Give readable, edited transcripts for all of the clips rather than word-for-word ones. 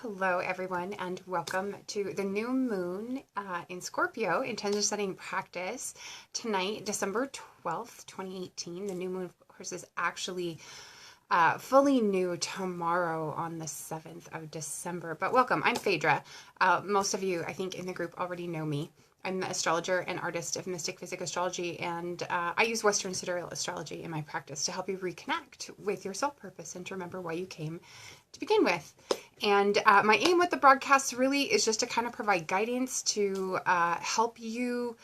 Hello everyone, and welcome to the new moon in Scorpio intention setting practice tonight, December 12th, 2018. The new moon, of course, is actually fully new tomorrow on the 7th of December. But welcome, I'm Phaedra. Most of you, I think, in the group already know me. I'm the astrologer and artist of Mystick, Physick, Astrology, and I use Western Sidereal Astrology in my practice to help you reconnect with your soul purpose and to remember why you came to begin with. And my aim with the broadcast really is just to kind of provide guidance to help you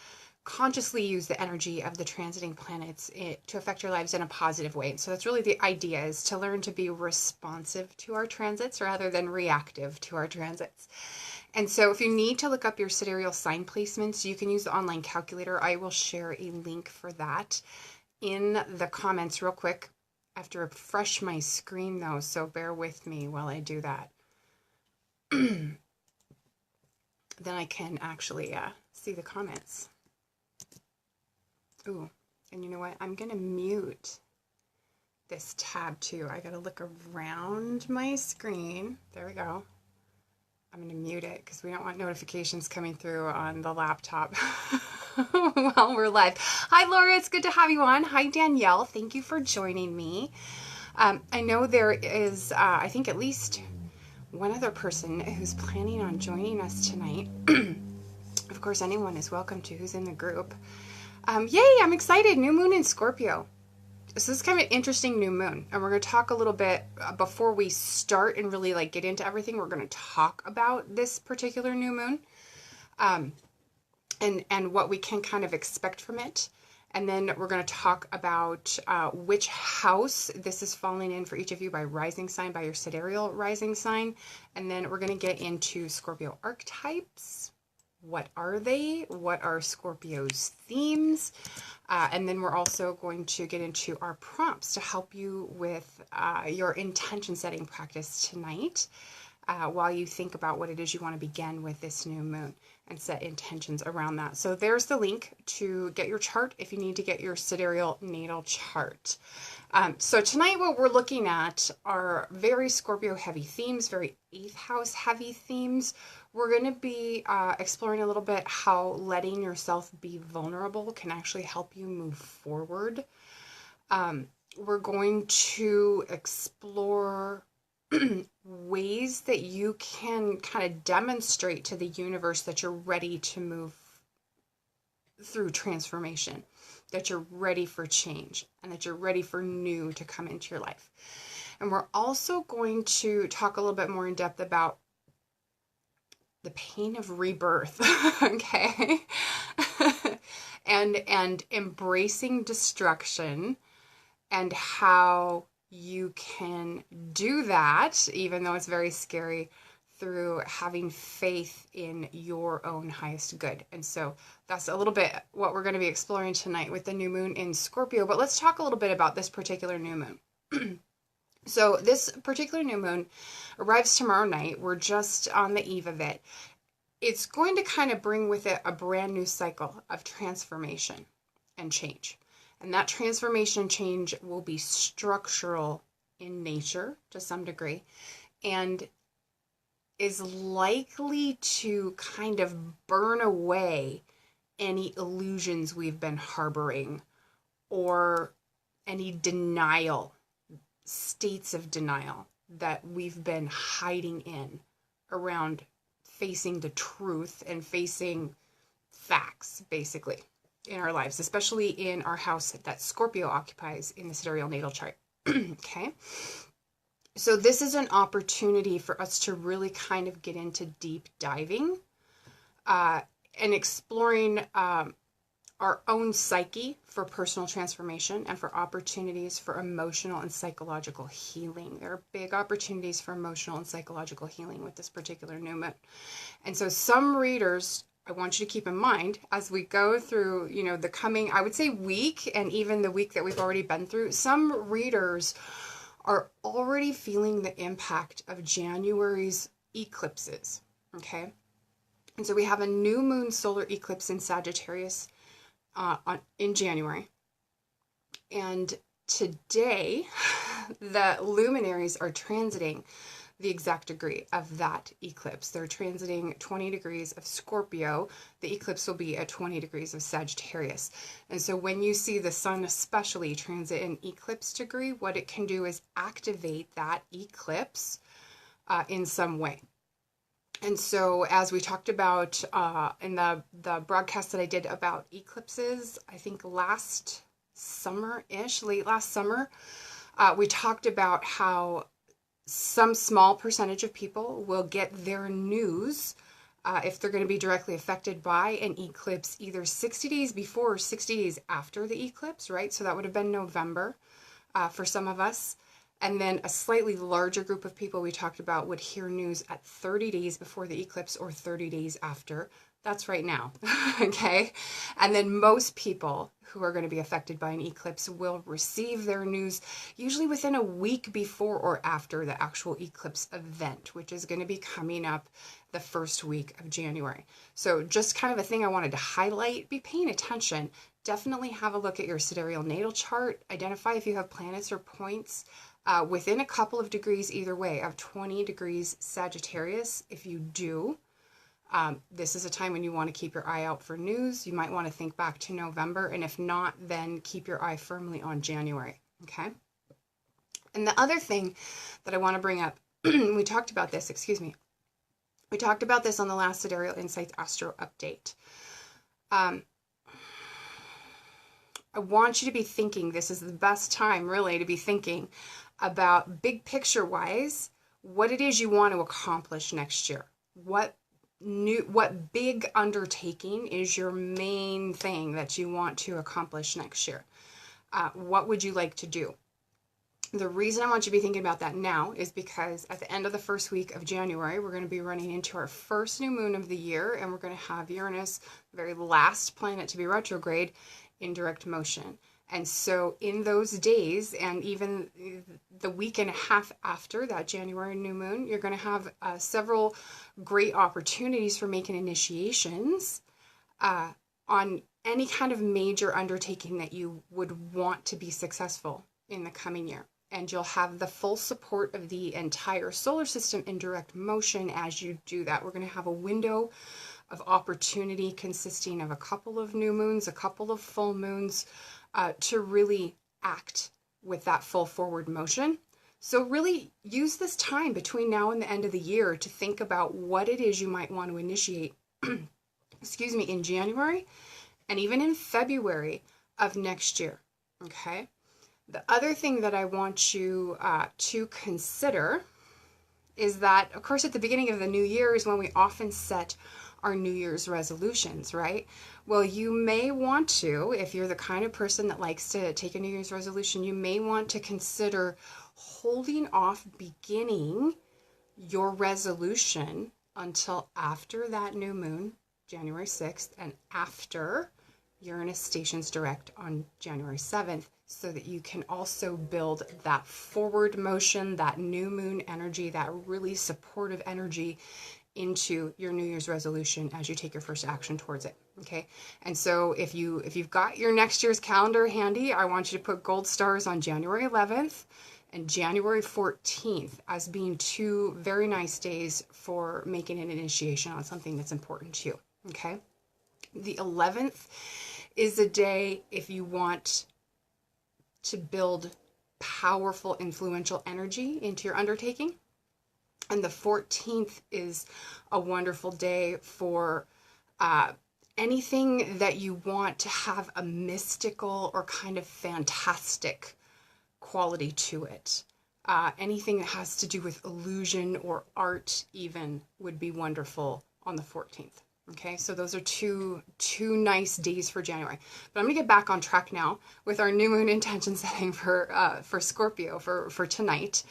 consciously use the energy of the transiting planets to affect your lives in a positive way. So that's really the idea, is to learn to be responsive to our transits rather than reactive to our transits. And so if you need to look up your sidereal sign placements, you can use the online calculator. I will share a link for that in the comments real quick. I have to refresh my screen though, so bear with me while I do that. Then I can actually see the comments. Ooh, and you know what? I'm going to mute this tab too. I got to look around my screen. There we go. I'm going to mute it because we don't want notifications coming through on the laptop while we're live. Hi, Laura. It's good to have you on. Hi, Danielle. Thank you for joining me. I know there is, I think, at least one other person who's planning on joining us tonight. Of course, anyone is welcome to who's in the group. Yay, I'm excited. New moon in Scorpio. So this is kind of an interesting new moon, and we're going to talk a little bit before we start and really get into everything. We're going to talk about this particular new moon, and what we can kind of expect from it. And then we're going to talk about which house this is falling in for each of you by rising sign, by your sidereal rising sign. And then we're going to get into Scorpio archetypes. What are they? What are Scorpio's themes? And then we're also going to get into our prompts to help you with your intention setting practice tonight while you think about what it is you want to begin with this new moon and set intentions around that. So there's the link to get your chart if you need to get your sidereal natal chart. So tonight what we're looking at are very Scorpio heavy themes, very 8th house heavy themes. We're going to be exploring a little bit how letting yourself be vulnerable can actually help you move forward. We're going to explore ways that you can kind of demonstrate to the universe that you're ready to move through transformation, that you're ready for change, and that you're ready for new to come into your life. And we're also going to talk a little bit more in depth about the pain of rebirth, okay? and embracing destruction, and how you can do that, even though it's very scary, through having faith in your own highest good. And so that's a little bit what we're going to be exploring tonight with the new moon in Scorpio. But let's talk a little bit about this particular new moon. So this particular new moon arrives tomorrow night. We're just on the eve of it. It's going to kind of bring with it a brand new cycle of transformation and change. And that transformation and change will be structural in nature to some degree, and is likely to kind of burn away any illusions we've been harboring or any denial, states of denial that we've been hiding in around facing the truth and facing facts, basically, in our lives, especially in our house that Scorpio occupies in the sidereal natal chart. Okay? So this is an opportunity for us to really kind of get into deep diving and exploring our own psyche for personal transformation and for opportunities for emotional and psychological healing. There are big opportunities for emotional and psychological healing with this particular new moon. And so some readers, I want you to keep in mind as we go through, the coming, I would say, week, and even the week that we've already been through, some readers are already feeling the impact of January's eclipses, okay? And so we have a new moon solar eclipse in Sagittarius in January. And today, the luminaries are transiting the exact degree of that eclipse. They're transiting 20 degrees of Scorpio. The eclipse will be at 20 degrees of Sagittarius. And so when you see the sun especially transit an eclipse degree, what it can do is activate that eclipse in some way. And so as we talked about in the broadcast that I did about eclipses, I think last summer-ish, late last summer, we talked about how some small percentage of people will get their news if they're going to be directly affected by an eclipse either 60 days before or 60 days after the eclipse, right? So that would have been November for some of us. And then a slightly larger group of people we talked about would hear news at 30 days before the eclipse or 30 days after. That's right now, okay? And then most people who are going to be affected by an eclipse will receive their news usually within a week before or after the actual eclipse event, which is going to be coming up the first week of January. So just kind of a thing I wanted to highlight, be paying attention. Definitely have a look at your sidereal natal chart. Identify if you have planets or points within a couple of degrees either way of 20 degrees Sagittarius. If you do, this is a time when you want to keep your eye out for news. You might want to think back to November, and if not, then keep your eye firmly on January, okay? And the other thing that I want to bring up, we talked about this, we talked about this on the last Sidereal Insights Astro Update. I want you to be thinking, this is the best time really to be thinking about big picture wise, what it is you want to accomplish next year. What big undertaking is your main thing that you want to accomplish next year? What would you like to do? The reason I want you to be thinking about that now is because at the end of the first week of January, we're going to be running into our first new moon of the year, and we're going to have Uranus, the very last planet to be retrograde, in direct motion. And so in those days, and even the week and a half after that January new moon, you're going to have several great opportunities for making initiations on any kind of major undertaking that you would want to be successful in the coming year. And you'll have the full support of the entire solar system in direct motion as you do that. We're going to have a window of opportunity consisting of a couple of new moons, a couple of full moons, to really act with that full forward motion. So really use this time between now and the end of the year to think about what it is you might want to initiate, in January and even in February of next year, okay? The other thing that I want you to consider is that, of course, at the beginning of the new year is when we often set our New Year's resolutions, right? Well, you may want to, if you're the kind of person that likes to take a New Year's resolution, you may want to consider holding off beginning your resolution until after that new moon, January 6th, and after Uranus stations direct on January 7th, so that you can also build that forward motion, that new moon energy, that really supportive energy into your New Year's resolution as you take your first action towards it, okay? And so if you've got your next year's calendar handy, I want you to put gold stars on January 11th and January 14th as being two very nice days for making an initiation on something that's important to you, okay? The 11th is a day if you want to build powerful, influential energy into your undertaking. And the 14th is a wonderful day for anything that you want to have a mystical or kind of fantastic quality to it. Anything that has to do with illusion or art even would be wonderful on the 14th. Okay, so those are two nice days for January. But I'm going to get back on track now with our new moon intention setting for Scorpio for tonight.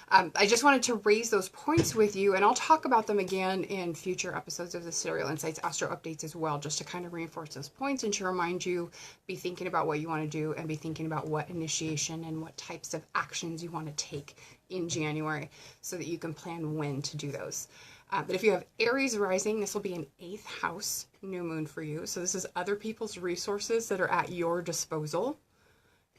I just wanted to raise those points with you, and I'll talk about them again in future episodes of the Sidereal Insights Astro Updates as well, just to kind of reinforce those points and to remind you, be thinking about what you want to do and be thinking about what initiation and what types of actions you want to take in January so that you can plan when to do those. But if you have Aries rising, this will be an 8th house new moon for you. So this is other people's resources that are at your disposal.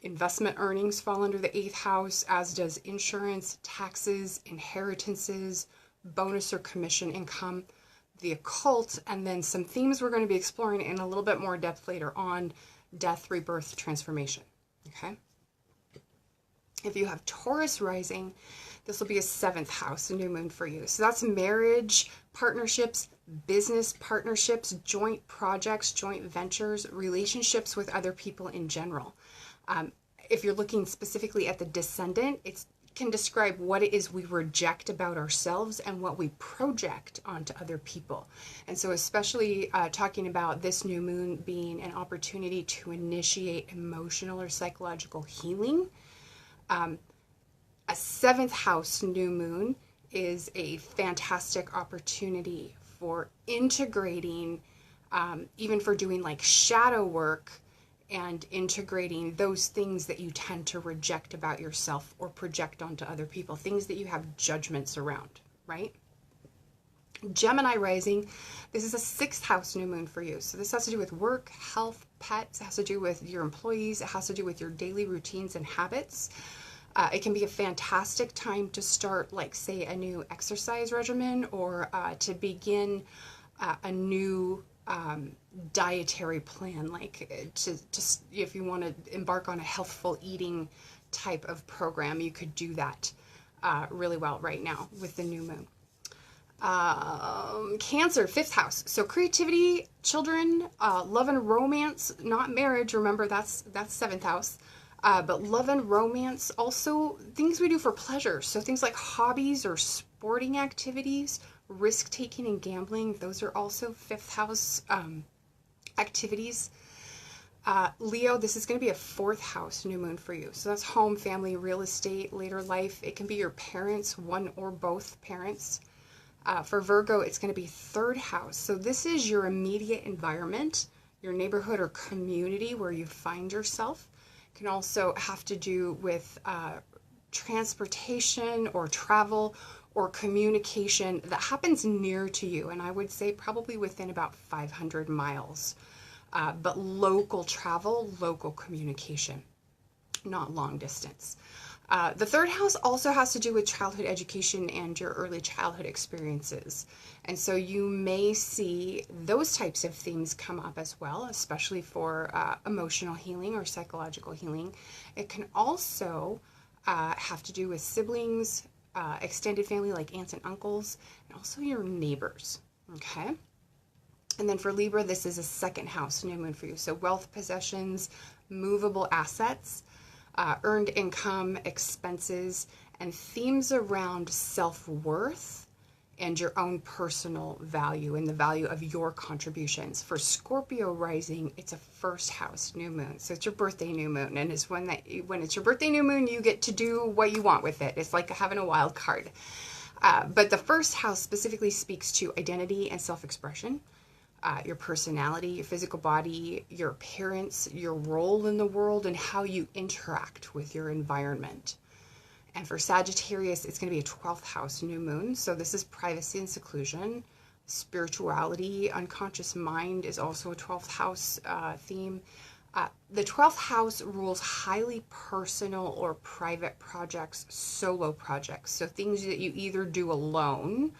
Investment earnings fall under the 8th house, as does insurance, taxes, inheritances, bonus or commission income, the occult, and then some themes we're going to be exploring in a little bit more depth later on: death, rebirth, transformation. Okay? If you have Taurus rising, this will be a 7th house, a new moon for you. So that's marriage, partnerships, business partnerships, joint projects, joint ventures, relationships with other people in general. If you're looking specifically at the descendant, it can describe what it is we reject about ourselves and what we project onto other people. And so especially talking about this new moon being an opportunity to initiate emotional or psychological healing. A 7th house new moon is a fantastic opportunity for integrating, even for doing like shadow work and integrating those things that you tend to reject about yourself or project onto other people, things that you have judgments around, right? Gemini rising, this is a 6th house new moon for you. So this has to do with work, health, pets. It has to do with your employees. It has to do with your daily routines and habits. It can be a fantastic time to start, like, say, a new exercise regimen, or to begin a new dietary plan, like to if you want to embark on a healthful eating type of program, you could do that really well right now with the new moon. Cancer, 5th house. So creativity, children, love and romance, not marriage. Remember, that's 7th house. But love and romance, also things we do for pleasure. So things like hobbies or sporting activities, risk-taking and gambling, those are also 5th house activities. Leo, this is going to be a 4th house new moon for you. So that's home, family, real estate, later life. It can be your parents, one or both parents. For Virgo, it's going to be 3rd house. So this is your immediate environment, your neighborhood or community where you find yourself. Can also have to do with transportation or travel or communication that happens near to you. And I would say probably within about 500 miles. But local travel, local communication, not long distance. The 3rd house also has to do with childhood education and your early childhood experiences. And so you may see those types of themes come up as well, especially for emotional healing or psychological healing. It can also have to do with siblings, extended family like aunts and uncles, and also your neighbors, okay? And then for Libra, this is a 2nd house new moon for you. So wealth, possessions, movable assets, earned income, expenses, and themes around self-worth and your own personal value and the value of your contributions. For Scorpio rising, it's a 1st house new moon. So it's your birthday new moon, and it's when it's your birthday new moon, you get to do what you want with it. It's like having a wild card. But the 1st house specifically speaks to identity and self-expression. Your personality, your physical body, your appearance, your role in the world, and how you interact with your environment. And for Sagittarius, it's going to be a 12th house new moon. So this is privacy and seclusion. Spirituality, unconscious mind is also a 12th house theme. The 12th house rules highly personal or private projects, solo projects. So things that you either do alone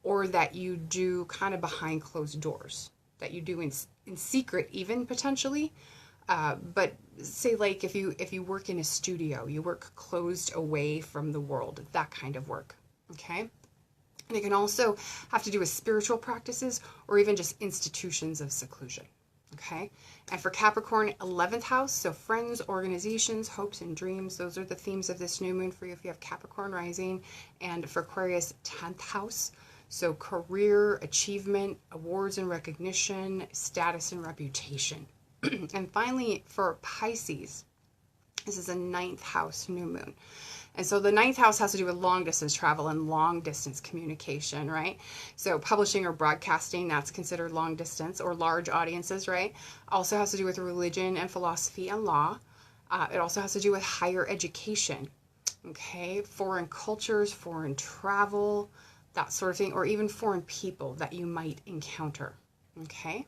or that you do kind of behind closed doors, that you do in secret even potentially. But say like if you work in a studio, you work closed away from the world, that kind of work, okay? And it can also have to do with spiritual practices or even just institutions of seclusion, okay? And for Capricorn, 11th house, so friends, organizations, hopes, and dreams, those are the themes of this new moon for you if you have Capricorn rising. And for Aquarius, 10th house, so career, achievement, awards and recognition, status and reputation. And finally, for Pisces, this is a 9th house new moon. And so the 9th house has to do with long distance travel and long distance communication, right? So publishing or broadcasting, that's considered long distance, or large audiences, right? Also has to do with religion and philosophy and law. It also has to do with higher education, okay? Foreign cultures, foreign travel, that sort of thing, or even foreign people that you might encounter, okay?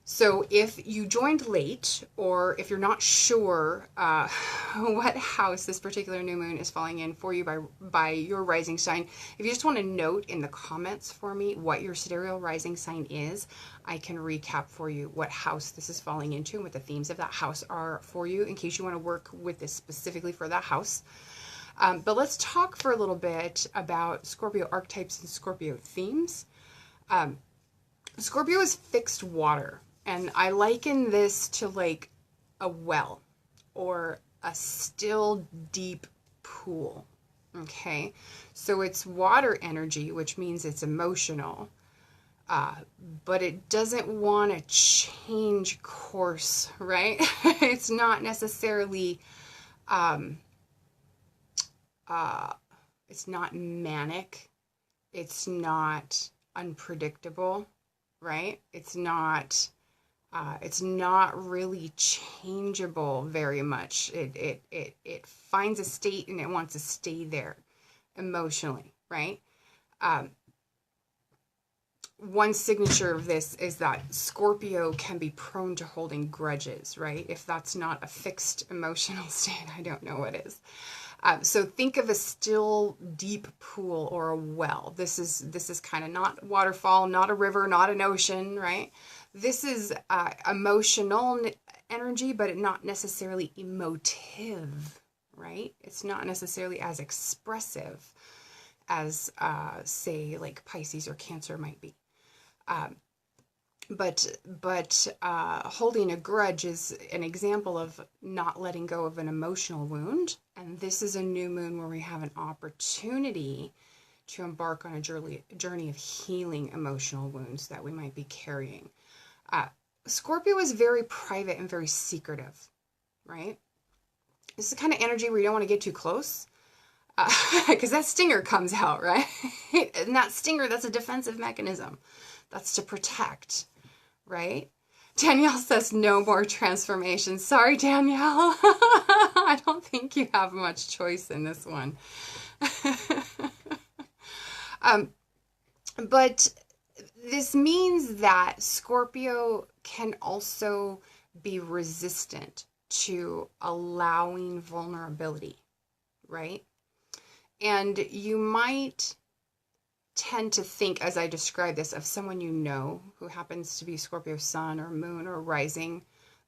So if you joined late, or if you're not sure what house this particular new moon is falling in for you by your rising sign, if you just want to note in the comments for me what your sidereal rising sign is, I can recap for you what house this is falling into and what the themes of that house are for you in case you want to work with this specifically for that house. But let's talk for a little bit about Scorpio archetypes and Scorpio themes. Scorpio is fixed water. And I liken this to like a well or a still deep pool. Okay. So it's water energy, which means it's emotional. But it doesn't want to change course, right? It's not necessarily, it's not manic. It's not unpredictable, right? It's not really changeable very much. It finds a state and it wants to stay there emotionally, right? One signature of this is that Scorpio can be prone to holding grudges, right? If that's not a fixed emotional state, I don't know what is. So think of a still deep pool or a well. This is kind of not waterfall, not a river, not an ocean, right? This is emotional energy, but not necessarily emotive, right? It's not necessarily as expressive as, say, like Pisces or Cancer might be. But holding a grudge is an example of not letting go of an emotional wound. And this is a new moon where we have an opportunity to embark on a journey of healing emotional wounds that we might be carrying. Scorpio is very private and very secretive, right? This is the kind of energy where you don't want to get too close because that stinger comes out, right? And that stinger, that's a defensive mechanism. That's to protect, right? Danielle says no more transformation. Sorry, Danielle. I don't think you have much choice in this one. But this means that Scorpio can also be resistant to allowing vulnerability, right? And you might tend to think, as I describe this, of someone you know who happens to be Scorpio sun or moon or rising,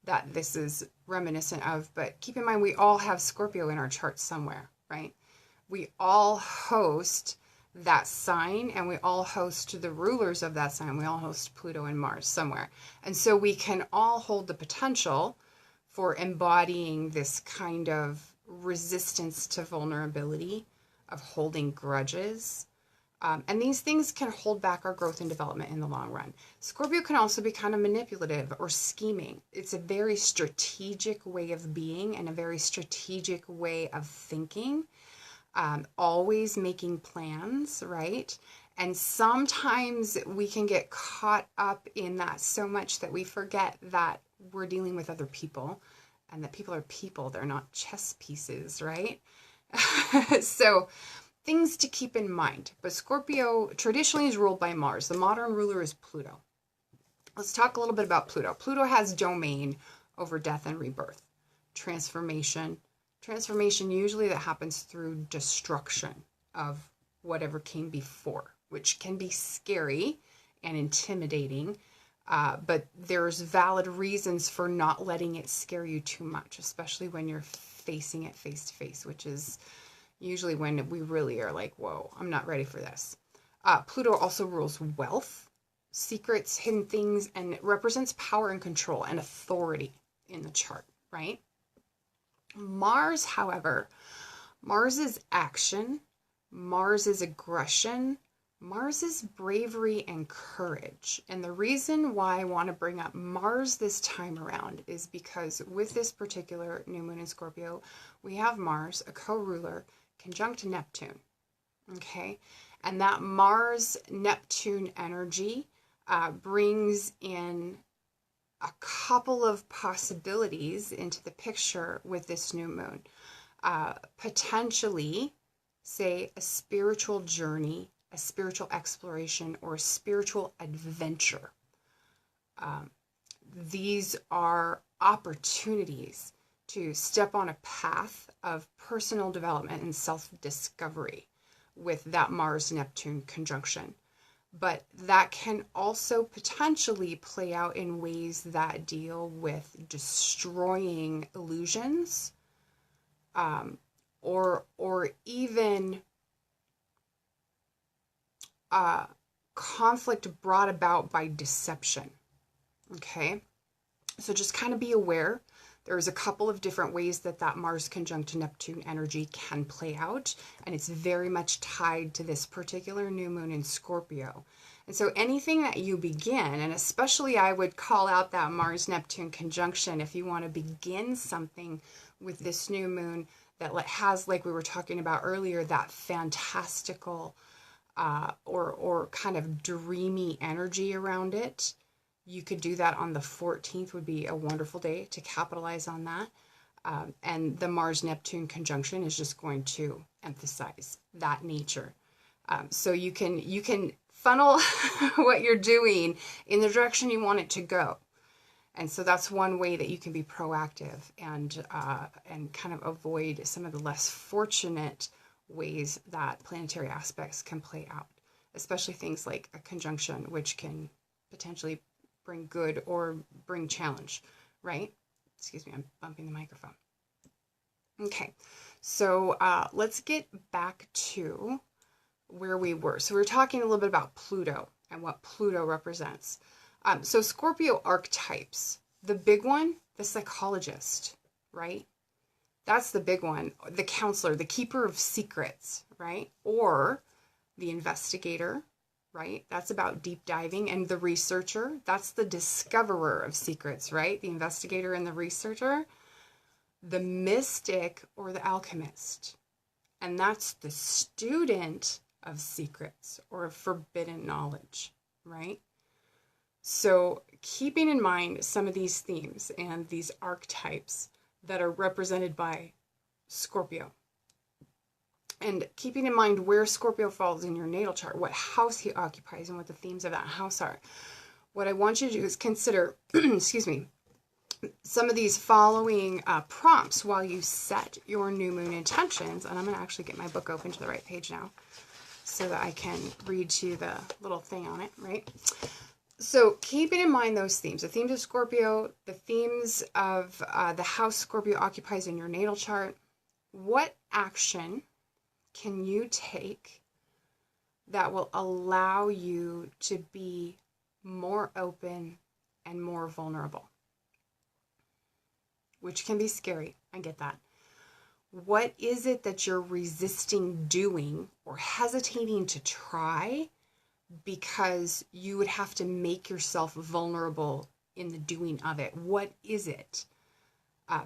that this is reminiscent of. But keep in mind, we all have Scorpio in our chart somewhere, right? We all host that sign, and we all host the rulers of that sign. We all host Pluto and Mars somewhere. And so we can all hold the potential for embodying this kind of resistance to vulnerability, of holding grudges. And these things can hold back our growth and development in the long run. Scorpio can also be kind of manipulative or scheming. It's a very strategic way of being and a very strategic way of thinking. Always making plans, right? And sometimes we can get caught up in that so much that we forget that we're dealing with other people and that people are people. They're not chess pieces, right? So things to keep in mind. But Scorpio traditionally is ruled by Mars. The modern ruler is Pluto. Let's talk a little bit about Pluto. Pluto has domain over death and rebirth, transformation usually that happens through destruction of whatever came before, which can be scary and intimidating, but there's valid reasons for not letting it scare you too much, especially when you're facing it face to face, which is usually when we really are like, whoa, I'm not ready for this. Pluto also rules wealth, secrets, hidden things, and it represents power and control and authority in the chart, right? Mars, however, Mars is action, Mars is aggression, Mars is bravery and courage. And the reason why I want to bring up Mars this time around is because with this particular new moon in Scorpio, we have Mars, a co-ruler, conjunct Neptune, okay? And that Mars-Neptune energy brings in a couple of possibilities into the picture with this new moon. Potentially, say, a spiritual journey, a spiritual exploration, or a spiritual adventure. these are opportunities to step on a path of personal development and self-discovery with that Mars-Neptune conjunction. But that can also potentially play out in ways that deal with destroying illusions, or even conflict brought about by deception. Okay, so just kind of be aware. There's a couple of different ways that Mars conjunct Neptune energy can play out, and it's very much tied to this particular new moon in Scorpio. And so anything that you begin, and especially I would call out that Mars-Neptune conjunction if you want to begin something with this new moon that has, like we were talking about earlier, that fantastical or kind of dreamy energy around it. You could do that on the 14th, would be a wonderful day to capitalize on that. And the Mars-Neptune conjunction is just going to emphasize that nature. So you can funnel what you're doing in the direction you want it to go. And so that's one way that you can be proactive and kind of avoid some of the less fortunate ways that planetary aspects can play out, especially things like a conjunction, which can potentially bring good or bring challenge, right? Excuse me, I'm bumping the microphone. Okay, so let's get back to where we were. So we were talking a little bit about Pluto and what Pluto represents. So Scorpio archetypes, the big one, the psychologist, right? That's the big one. The counselor, the keeper of secrets, right? Or the investigator, right? That's about deep diving. And the researcher, that's the discoverer of secrets, right? The investigator and the researcher. The mystic or the alchemist. And that's the student of secrets or of forbidden knowledge, right? So keeping in mind some of these themes and these archetypes that are represented by Scorpio, and keeping in mind where Scorpio falls in your natal chart, what house he occupies and what the themes of that house are, what I want you to do is consider, excuse me, some of these following prompts while you set your new moon intentions. And I'm going to actually get my book open to the right page now so that I can read to you the little thing on it, right? So keeping in mind those themes, the themes of Scorpio, the themes of the house Scorpio occupies in your natal chart, what action can you take that will allow you to be more open and more vulnerable? Which can be scary, I get that. What is it that you're resisting doing or hesitating to try because you would have to make yourself vulnerable in the doing of it? What is it?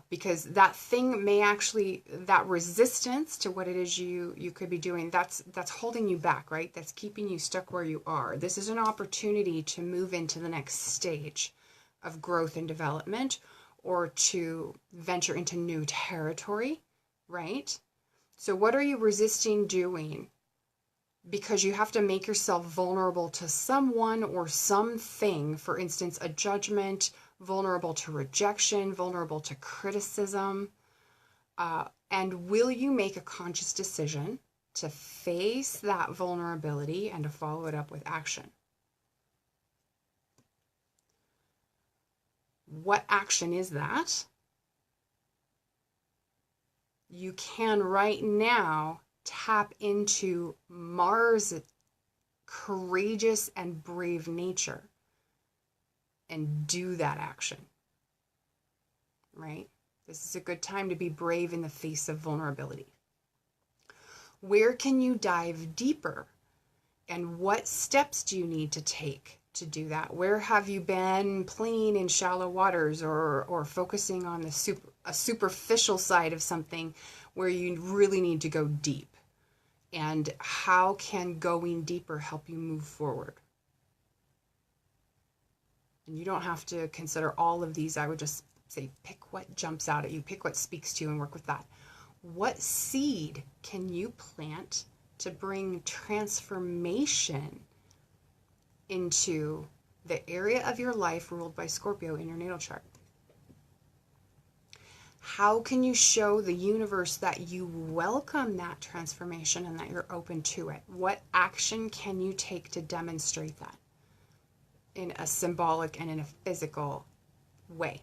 Because that thing may actually, that resistance to what it is you could be doing, that's holding you back, right? That's keeping you stuck where you are. This is an opportunity to move into the next stage of growth and development, or to venture into new territory, right? So what are you resisting doing? Because you have to make yourself vulnerable to someone or something, for instance, a judgment, vulnerable to rejection, vulnerable to criticism. And will you make a conscious decision to face that vulnerability and to follow it up with action? What action is that? You can right now tap into Mars' courageous and brave nature and do that action, right? This is a good time to be brave in the face of vulnerability. Where can you dive deeper? And what steps do you need to take to do that? Where have you been playing in shallow waters or focusing on a superficial side of something where you really need to go deep? And how can going deeper help you move forward? And you don't have to consider all of these. I would just say pick what jumps out at you, pick what speaks to you and work with that. What seed can you plant to bring transformation into the area of your life ruled by Scorpio in your natal chart. How can you show the universe that you welcome that transformation and that you're open to it? What action can you take to demonstrate that in a symbolic and in a physical way?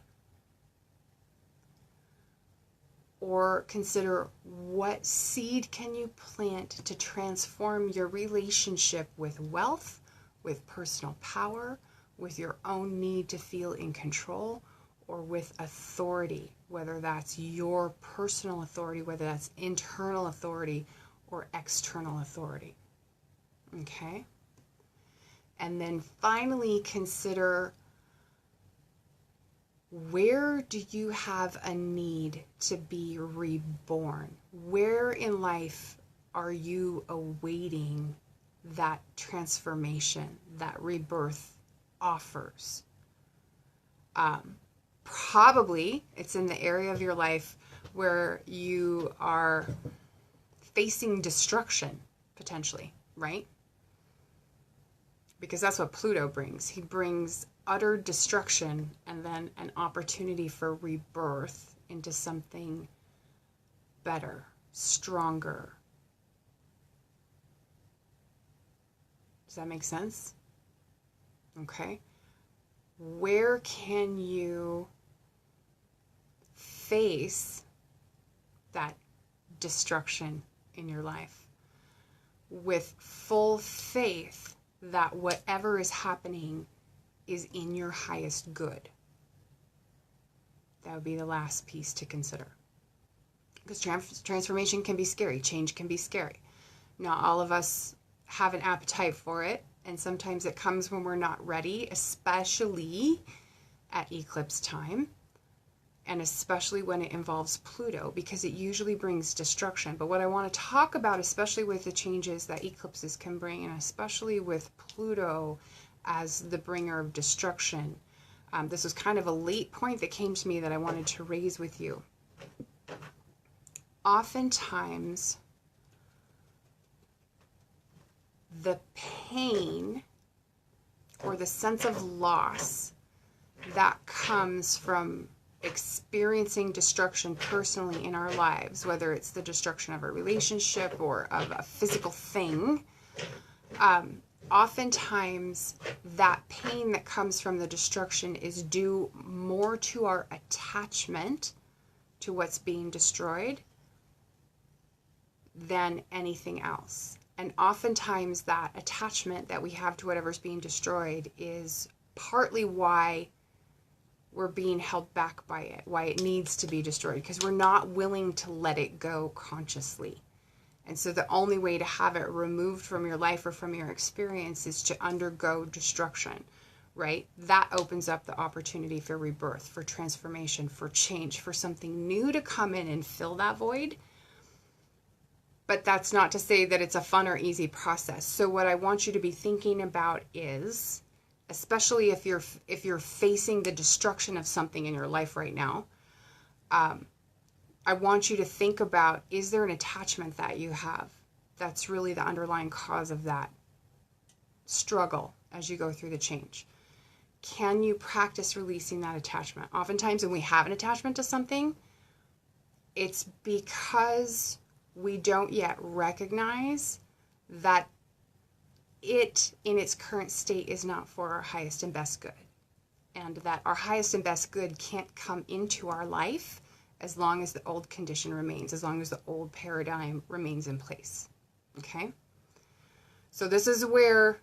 Or consider, what seed can you plant to transform your relationship with wealth, with personal power, with your own need to feel in control, or with authority, whether that's your personal authority, whether that's internal authority or external authority. Okay? And then finally consider, where do you have a need to be reborn? Where in life are you awaiting that transformation, that rebirth offers? Probably it's in the area of your life where you are facing destruction, potentially, right? Because that's what Pluto brings. He brings utter destruction and then an opportunity for rebirth into something better, stronger. Does that make sense? Okay. Where can you face that destruction in your life with full faith that whatever is happening is in your highest good? That would be the last piece to consider. Because transformation can be scary. Change can be scary. Not all of us have an appetite for it. And sometimes it comes when we're not ready, especially at eclipse time. And especially when it involves Pluto, because it usually brings destruction. But what I want to talk about, especially with the changes that eclipses can bring, and especially with Pluto as the bringer of destruction, this was kind of a late point that came to me that I wanted to raise with you. Oftentimes, the pain or the sense of loss that comes from experiencing destruction personally in our lives, whether it's the destruction of a relationship or of a physical thing, oftentimes that pain that comes from the destruction is due more to our attachment to what's being destroyed than anything else. And oftentimes that attachment that we have to whatever's being destroyed is partly why we're being held back by it, why it needs to be destroyed, because we're not willing to let it go consciously. And so the only way to have it removed from your life or from your experience is to undergo destruction, right? That opens up the opportunity for rebirth, for transformation, for change, for something new to come in and fill that void. But that's not to say that it's a fun or easy process. So what I want you to be thinking about is, especially if you're facing the destruction of something in your life right now, I want you to think about, is there an attachment that you have that's really the underlying cause of that struggle as you go through the change? Can you practice releasing that attachment? Oftentimes when we have an attachment to something, it's because we don't yet recognize that it in its current state is not for our highest and best good, and that our highest and best good can't come into our life as long as the old condition remains, as long as the old paradigm remains in place. Okay? So this is where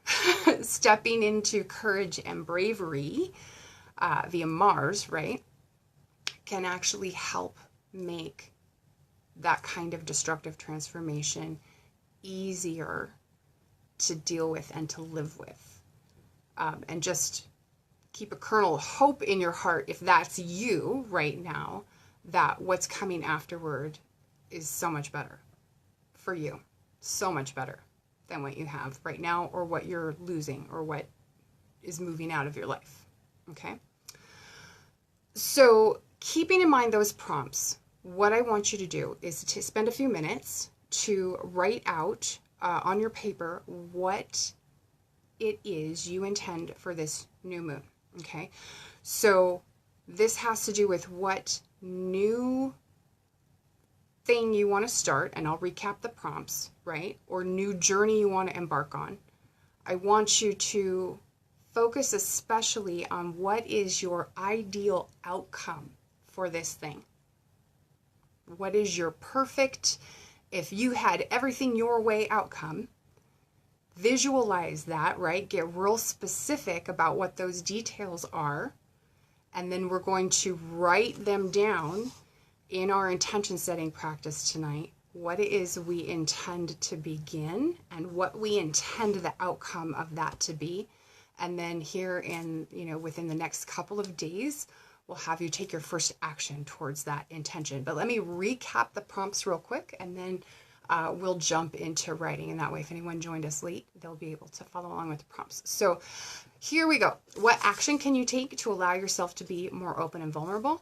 stepping into courage and bravery via Mars, right, can actually help make that kind of destructive transformation easier to deal with and to live with. And just keep a kernel of hope in your heart, if that's you right now, that what's coming afterward is so much better for you. So much better than what you have right now, or what you're losing, or what is moving out of your life. Okay? So keeping in mind those prompts, what I want you to do is to spend a few minutes to write out on your paper what it is you intend for this new moon. Okay, so this has to do with what new thing you want to start, and I'll recap the prompts, right? Or new journey you want to embark on. I want you to focus especially on what is your ideal outcome for this thing. What is your perfect, if you had everything your way outcome? Visualize that, right? Get real specific about what those details are. And then we're going to write them down in our intention setting practice tonight. What it is we intend to begin and what we intend the outcome of that to be. And then here in, within the next couple of days, we'll have you take your first action towards that intention. But let me recap the prompts real quick, and then we'll jump into writing. And that way, if anyone joined us late, they'll be able to follow along with the prompts. So here we go. What action can you take to allow yourself to be more open and vulnerable?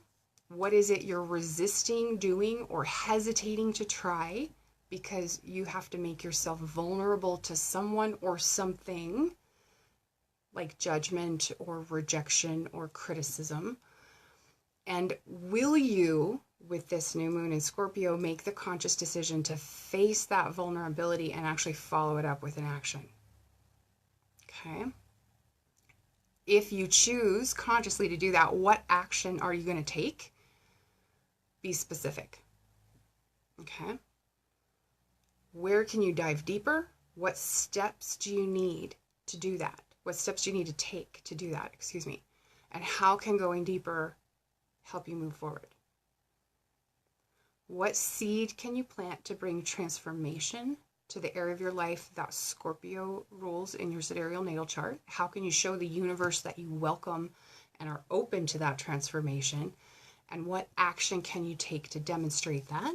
What is it you're resisting doing or hesitating to try because you have to make yourself vulnerable to someone or something like judgment or rejection or criticism? And will you, with this new moon in Scorpio, make the conscious decision to face that vulnerability and actually follow it up with an action? Okay. If you choose consciously to do that, what action are you going to take? Be specific. Okay. Where can you dive deeper? What steps do you need to do that? What steps do you need to take to do that? Excuse me. And how can going deeper help you move forward? What seed can you plant to bring transformation to the area of your life that Scorpio rules in your sidereal natal chart? How can you show the universe that you welcome and are open to that transformation? And what action can you take to demonstrate that?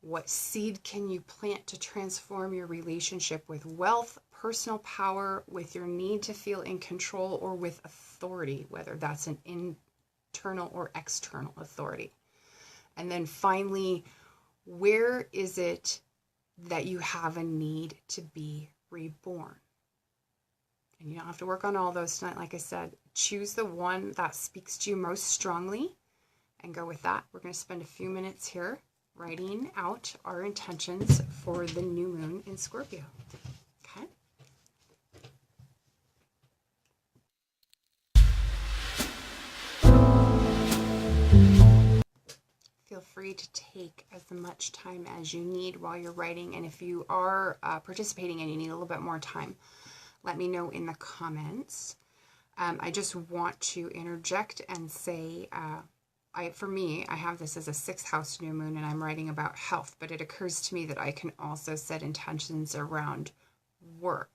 What seed can you plant to transform your relationship with wealth, personal power, with your need to feel in control, or with authority, whether that's an internal or external authority? And then finally, where is it that you have a need to be reborn? And you don't have to work on all those tonight. Like I said, choose the one that speaks to you most strongly and go with that. We're going to spend a few minutes here writing out our intentions for the new moon in Scorpio. Okay. Feel free to take as much time as you need while you're writing. And if you are participating and you need a little bit more time, let me know in the comments. I just want to interject and say, for me, I have this as a 6th house new moon, and I'm writing about health, but it occurs to me that I can also set intentions around work,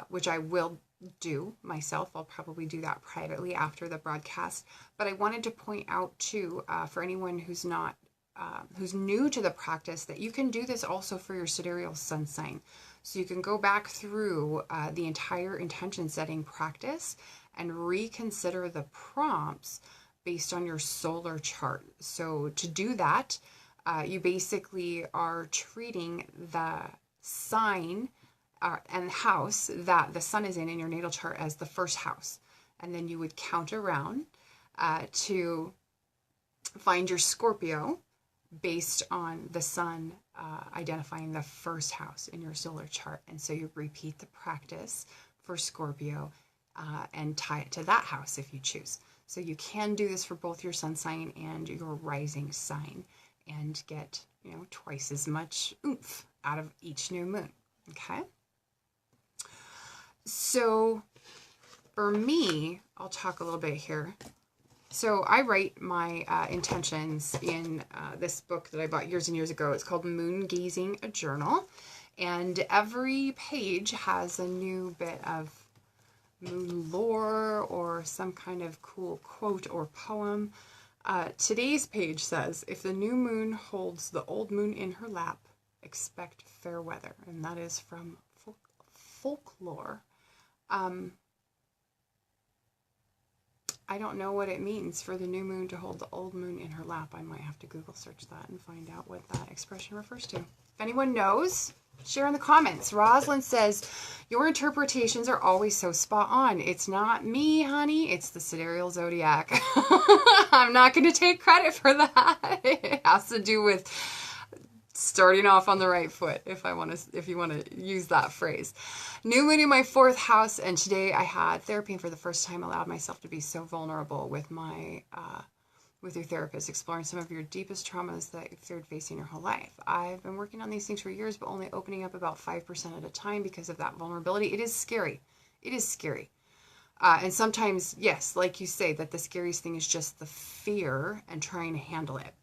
which I will do myself. I'll probably do that privately after the broadcast. But I wanted to point out too, for anyone who's new to the practice, that you can do this also for your sidereal sun sign. So you can go back through the entire intention setting practice and reconsider the prompts based on your solar chart. So to do that, you basically are treating the sign and house that the sun is in your natal chart as the first house. And then you would count around to find your Scorpio based on the sun identifying the first house in your solar chart. And so you repeat the practice for Scorpio and tie it to that house if you choose. So you can do this for both your sun sign and your rising sign and get, twice as much oomph out of each new moon. Okay. So for me, I'll talk a little bit here. So I write my intentions in this book that I bought years and years ago. It's called Moon Gazing, a Journal. And every page has a new bit of moon lore or some kind of cool quote or poem. Today's page says, if the new moon holds the old moon in her lap, expect fair weather. And that is from folklore. I don't know what it means for the new moon to hold the old moon in her lap. I might have to Google search that and find out what that expression refers to. If anyone knows, Share in the comments. Rosalind says, your interpretations are always so spot on. It's not me, honey. It's the sidereal zodiac. I'm not going to take credit for that. It has to do with starting off on the right foot, if you want to use that phrase. New moon in my 4th house, and today I had therapy, and for the first time allowed myself to be so vulnerable with my with your therapist, exploring some of your deepest traumas that you've feared facing your whole life. I've been working on these things for years, but only opening up about 5% at a time because of that vulnerability. It is scary. It is scary. And sometimes, yes, like you say, that the scariest thing is just the fear and trying to handle it.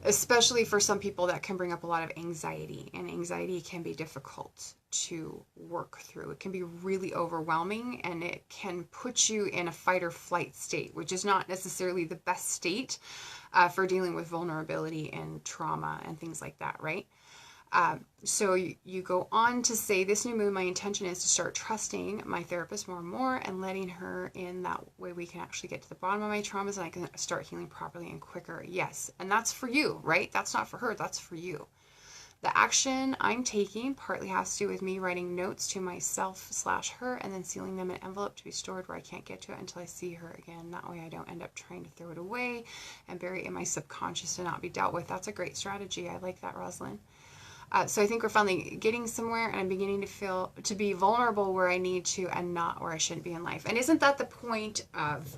Especially for some people, that can bring up a lot of anxiety, and anxiety can be difficult to work through. It can be really overwhelming, and it can put you in a fight or flight state, which is not necessarily the best state for dealing with vulnerability and trauma and things like that, right? So you go on to say, this new moon, my intention is to start trusting my therapist more and more and letting her in. That way we can actually get to the bottom of my traumas and I can start healing properly and quicker. Yes. And that's for you, right? That's not for her. That's for you. The action I'm taking partly has to do with me writing notes to myself/her and then sealing them in an envelope to be stored where I can't get to it until I see her again. That way I don't end up trying to throw it away and bury it in my subconscious to not be dealt with. That's a great strategy. I like that, Rosalind. So I think we're finally getting somewhere, and I'm beginning to be vulnerable where I need to and not where I shouldn't be in life. And isn't that the point of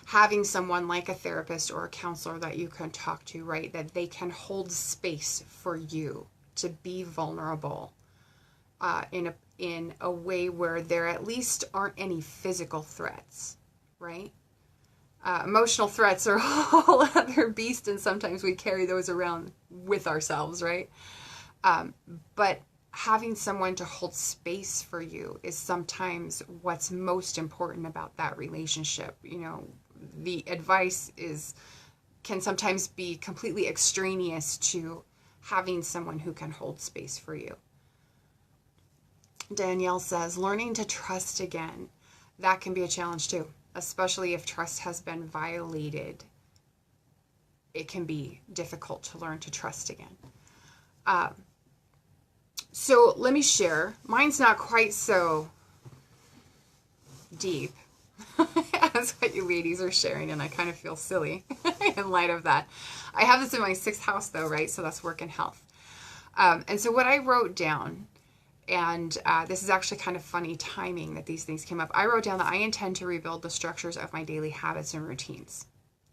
having someone like a therapist or a counselor that you can talk to, right? That they can hold space for you to be vulnerable in a way where there at least aren't any physical threats, right? Emotional threats are a whole other beast, and sometimes we carry those around with ourselves, right? But having someone to hold space for you is sometimes what's most important about that relationship. You know, the advice can sometimes be completely extraneous to having someone who can hold space for you. Danielle says, learning to trust again. That can be a challenge too, especially if trust has been violated. It can be difficult to learn to trust again. So let me share. Mine's not quite so deep as what you ladies are sharing, and I kind of feel silly in light of that. I have this in my 6th house though, right? So that's work and health. And so what I wrote down, and this is actually kind of funny timing that these things came up. I wrote down that I intend to rebuild the structures of my daily habits and routines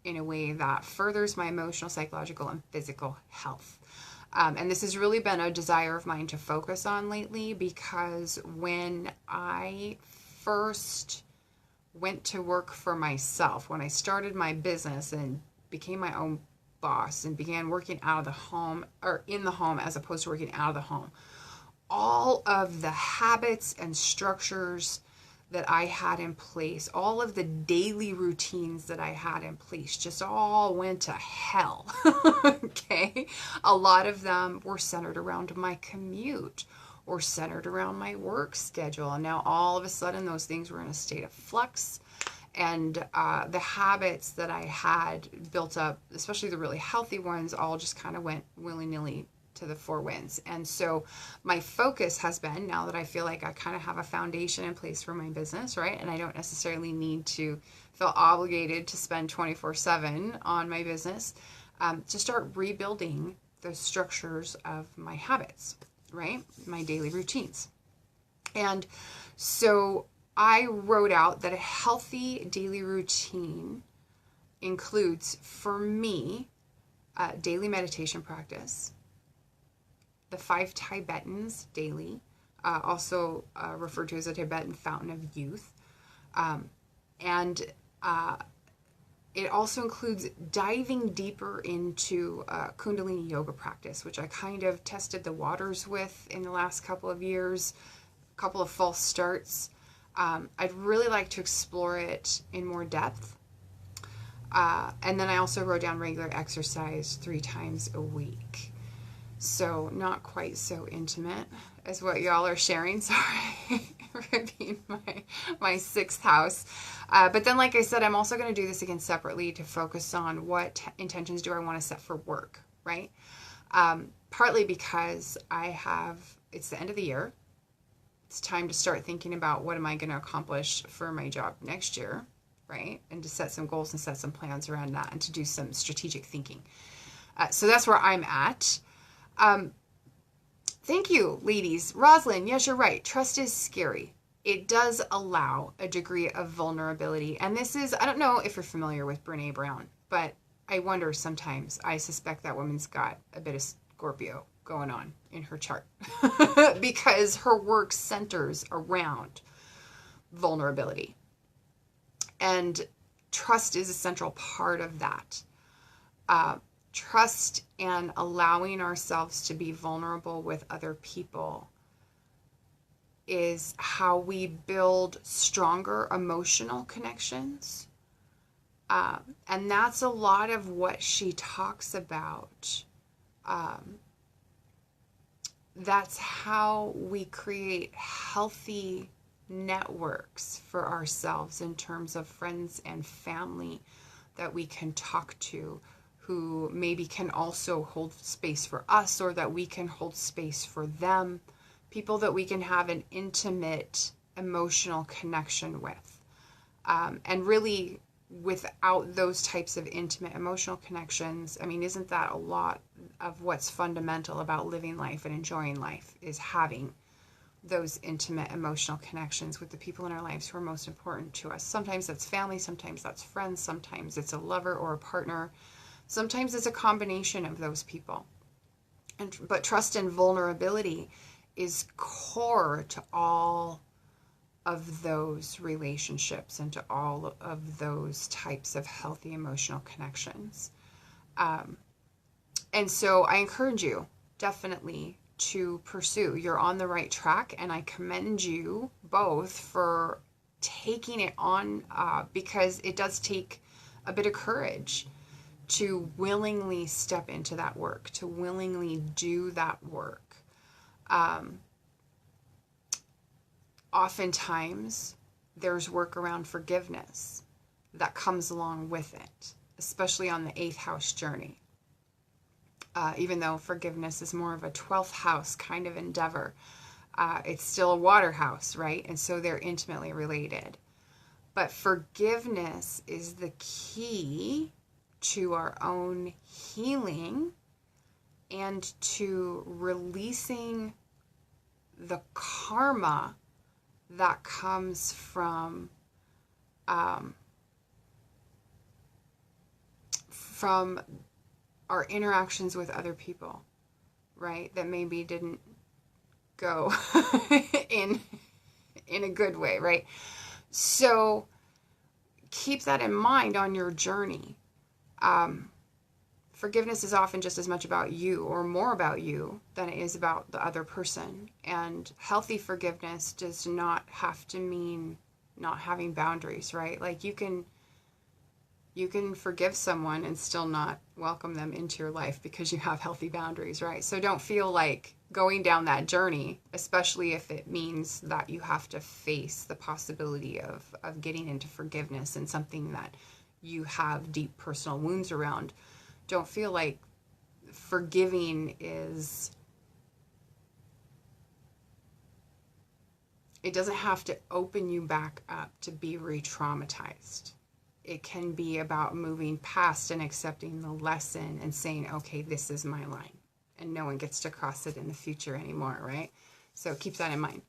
in a way that furthers my emotional, psychological, and physical health. And this has really been a desire of mine to focus on lately, because when I first went to work for myself, when I started my business and became my own boss and began working out of the home, or in the home as opposed to working out of the home, all of the habits and structures that I had in place, all of the daily routines that I had in place, just all went to hell. Okay. A lot of them were centered around my commute or centered around my work schedule. And now all of a sudden those things were in a state of flux. And the habits that I had built up, especially the really healthy ones, all just kind of went willy-nilly to the 4 winds. And so my focus has been, now that I feel like I kind of have a foundation in place for my business, right? And I don't necessarily need to feel obligated to spend 24/7 on my business, to start rebuilding the structures of my habits, right? My daily routines. And so I wrote out that a healthy daily routine includes, for me, daily meditation practice, the 5 Tibetans daily, also referred to as a Tibetan fountain of youth. And it also includes diving deeper into Kundalini yoga practice, which I kind of tested the waters with in the last couple of years, a couple of false starts. I'd really like to explore it in more depth. And then I also wrote down regular exercise 3 times a week. So not quite so intimate as what y'all are sharing. Sorry for being my 6th house. But then, like I said, I'm also going to do this again separately to focus on what intentions do I want to set for work, right? Partly because it's the end of the year. It's time to start thinking about what am I going to accomplish for my job next year, right? And to set some goals and set some plans around that and to do some strategic thinking. So that's where I'm at. Thank you, ladies. Rosalind, yes, you're right. Trust is scary. It does allow a degree of vulnerability. And this is, I don't know if you're familiar with Brene Brown, but I wonder sometimes, I suspect that woman's got a bit of Scorpio going on in her chart because her work centers around vulnerability. And trust is a central part of that. Trust and allowing ourselves to be vulnerable with other people is how we build stronger emotional connections. And that's a lot of what she talks about. That's how we create healthy networks for ourselves in terms of friends and family that we can talk to, who maybe can also hold space for us, or that we can hold space for them, people that we can have an intimate emotional connection with. And really, without those types of intimate emotional connections, I mean, isn't that a lot of what's fundamental about living life and enjoying life, is having those intimate emotional connections with the people in our lives who are most important to us. Sometimes that's family, sometimes that's friends, sometimes it's a lover or a partner. Sometimes it's a combination of those people. But trust and vulnerability is core to all of those relationships and to all of those types of healthy emotional connections. And so I encourage you definitely to pursue. You're on the right track, and I commend you both for taking it on, because it does take a bit of courage to willingly step into that work, to willingly do that work. Oftentimes, there's work around forgiveness that comes along with it, especially on the 8th house journey. Even though forgiveness is more of a 12th house kind of endeavor, it's still a water house, right? And so they're intimately related. But forgiveness is the key to our own healing and to releasing the karma that comes from our interactions with other people, right? That maybe didn't go in a good way, right? So keep that in mind on your journey. Forgiveness is often just as much about you, or more about you, than it is about the other person. And healthy forgiveness does not have to mean not having boundaries, right? Like you can forgive someone and still not welcome them into your life because you have healthy boundaries, right? So don't feel like going down that journey, especially if it means that you have to face the possibility of getting into forgiveness and something that you have deep personal wounds around. Don't feel like forgiving it doesn't have to open you back up to be re-traumatized. It can be about moving past and accepting the lesson and saying, okay, this is my line, and no one gets to cross it in the future anymore, right? So keep that in mind.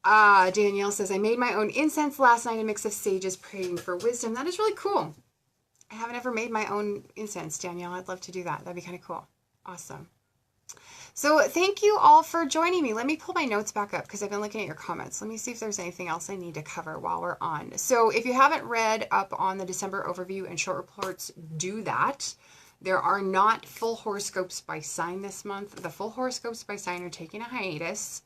Danielle says, I made my own incense last night, a mix of sages praying for wisdom. That is really cool. I haven't ever made my own incense, Danielle. I'd love to do that. That'd be kind of cool. Awesome. So thank you all for joining me. Let me pull my notes back up because I've been looking at your comments. Let me see if there's anything else I need to cover while we're on. So if you haven't read up on the December overview and short reports, do that. There are not full horoscopes by sign this month. The full horoscopes by sign are taking a hiatus.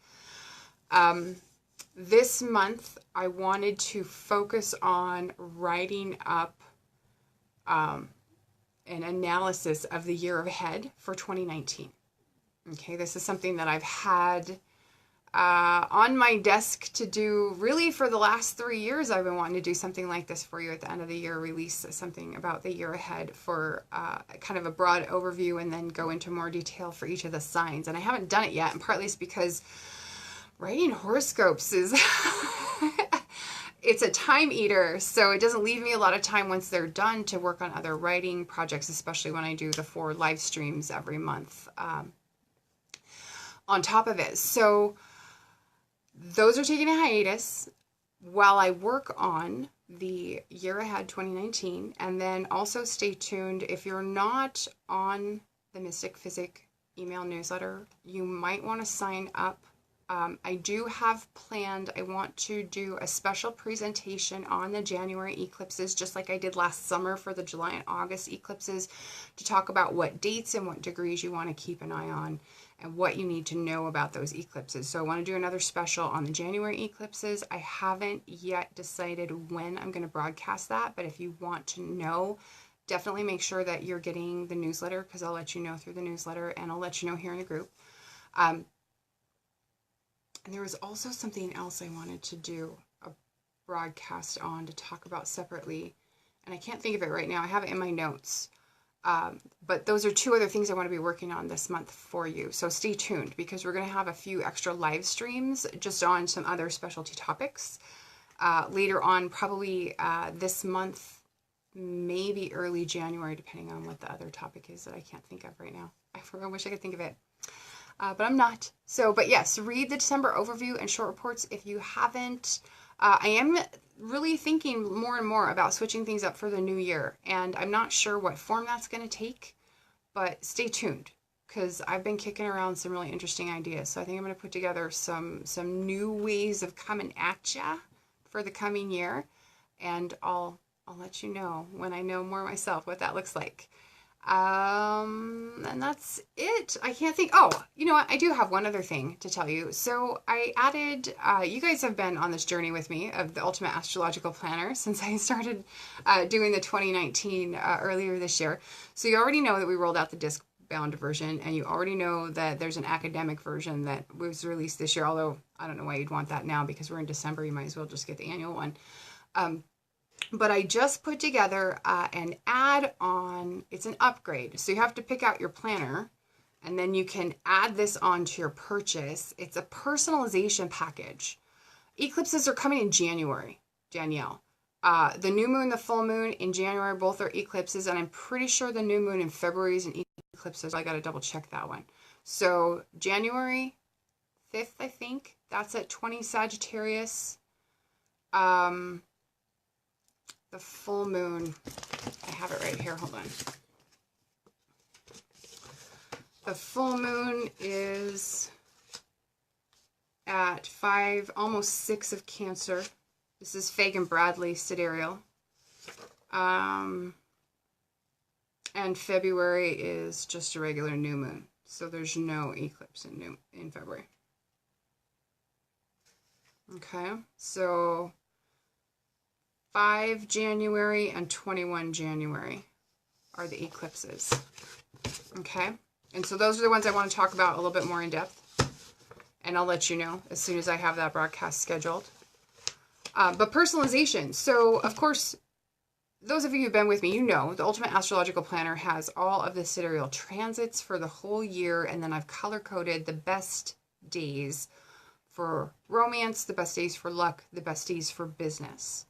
This month, I wanted to focus on writing up an analysis of the year ahead for 2019. Okay, this is something that I've had on my desk to do. Really, for the last 3 years, I've been wanting to do something like this for you at the end of the year, release something about the year ahead for kind of a broad overview, and then go into more detail for each of the signs. And I haven't done it yet, and partly it's because writing horoscopes is it's a time eater, so it doesn't leave me a lot of time once they're done to work on other writing projects, especially when I do the 4 live streams every month on top of it. So those are taking a hiatus while I work on the year ahead 2019. And then also stay tuned. If you're not on the Mystick Physick email newsletter, you might want to sign up. I do have planned, I want to do a special presentation on the January eclipses, just like I did last summer for the July and August eclipses, to talk about what dates and what degrees you want to keep an eye on and what you need to know about those eclipses. So I want to do another special on the January eclipses. I haven't yet decided when I'm going to broadcast that, but if you want to know, definitely make sure that you're getting the newsletter, because I'll let you know through the newsletter, and I'll let you know here in the group. And there was also something else I wanted to do a broadcast on to talk about separately, and I can't think of it right now. I have it in my notes. But those are 2 other things I want to be working on this month for you. So stay tuned, because we're going to have a few extra live streams just on some other specialty topics later on, probably this month, maybe early January, depending on what the other topic is that I can't think of right now. I wish I could think of it. But I'm not. So, but yes, read the December overview and short reports if you haven't. I am really thinking more and more about switching things up for the new year, and I'm not sure what form that's going to take, but stay tuned, because I've been kicking around some really interesting ideas. So I think I'm going to put together some new ways of coming at ya for the coming year, and I'll let you know when I know more myself what that looks like. And that's it. I can't think. Oh, you know what? I do have one other thing to tell you. So I added, you guys have been on this journey with me of the Ultimate Astrological Planner since I started doing the 2019 earlier this year. So you already know that we rolled out the disc bound version, and you already know that there's an academic version that was released this year, although I don't know why you'd want that now, because we're in December. You might as well just get the annual one. But I just put together an add-on. It's an upgrade. So you have to pick out your planner, and then you can add this on to your purchase. It's a personalization package. Eclipses are coming in January, Danielle. The new moon, the full moon in January, both are eclipses, and I'm pretty sure the new moon in February is an eclipse. I got to double check that one. So January 5th, I think, that's at 20 Sagittarius. The full moon, I have it right here, hold on. The full moon is at 5, almost 6 of Cancer. This is Fagan Bradley Sidereal. And February is just a regular new moon. So there's no eclipse in February. Okay, so 5 January and 21 January are the eclipses. Okay, and so those are the ones I want to talk about a little bit more in depth, and I'll let you know as soon as I have that broadcast scheduled. But personalization. So, of course, those of you who've been with me, you know the Ultimate Astrological Planner has all of the sidereal transits for the whole year, and then I've color-coded the best days for romance, the best days for luck, the best days for business.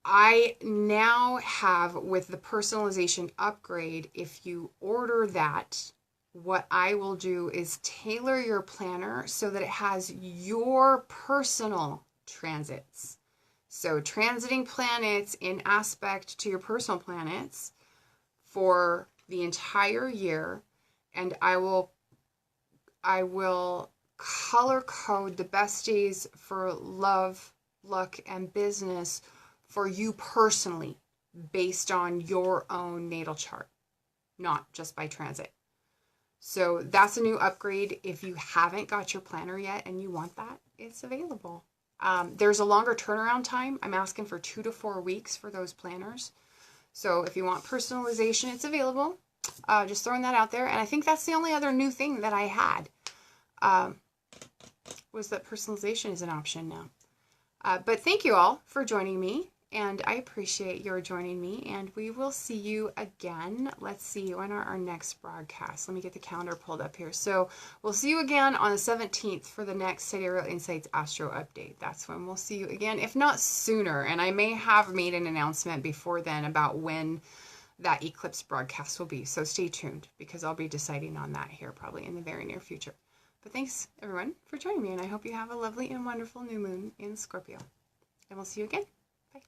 I now have, with the personalization upgrade, if you order that, what I will do is tailor your planner so that it has your personal transits. So transiting planets in aspect to your personal planets for the entire year, and I will color code the best days for love, luck, and business for you personally based on your own natal chart, not just by transit. So that's a new upgrade. If you haven't got your planner yet and you want that, it's available. There's a longer turnaround time. I'm asking for 2 to 4 weeks for those planners. So if you want personalization, it's available. Just throwing that out there. And I think that's the only other new thing that I had, was that personalization is an option now. But thank you all for joining me, and I appreciate your joining me, and we will see you again. Let's see, when are our next broadcasts? Let me get the calendar pulled up here. So we'll see you again on the 17th for the next Sidereal Insights Astro Update. That's when we'll see you again, if not sooner. And I may have made an announcement before then about when that eclipse broadcast will be. So stay tuned, because I'll be deciding on that here probably in the very near future. But thanks, everyone, for joining me, and I hope you have a lovely and wonderful new moon in Scorpio. And we'll see you again. Bye.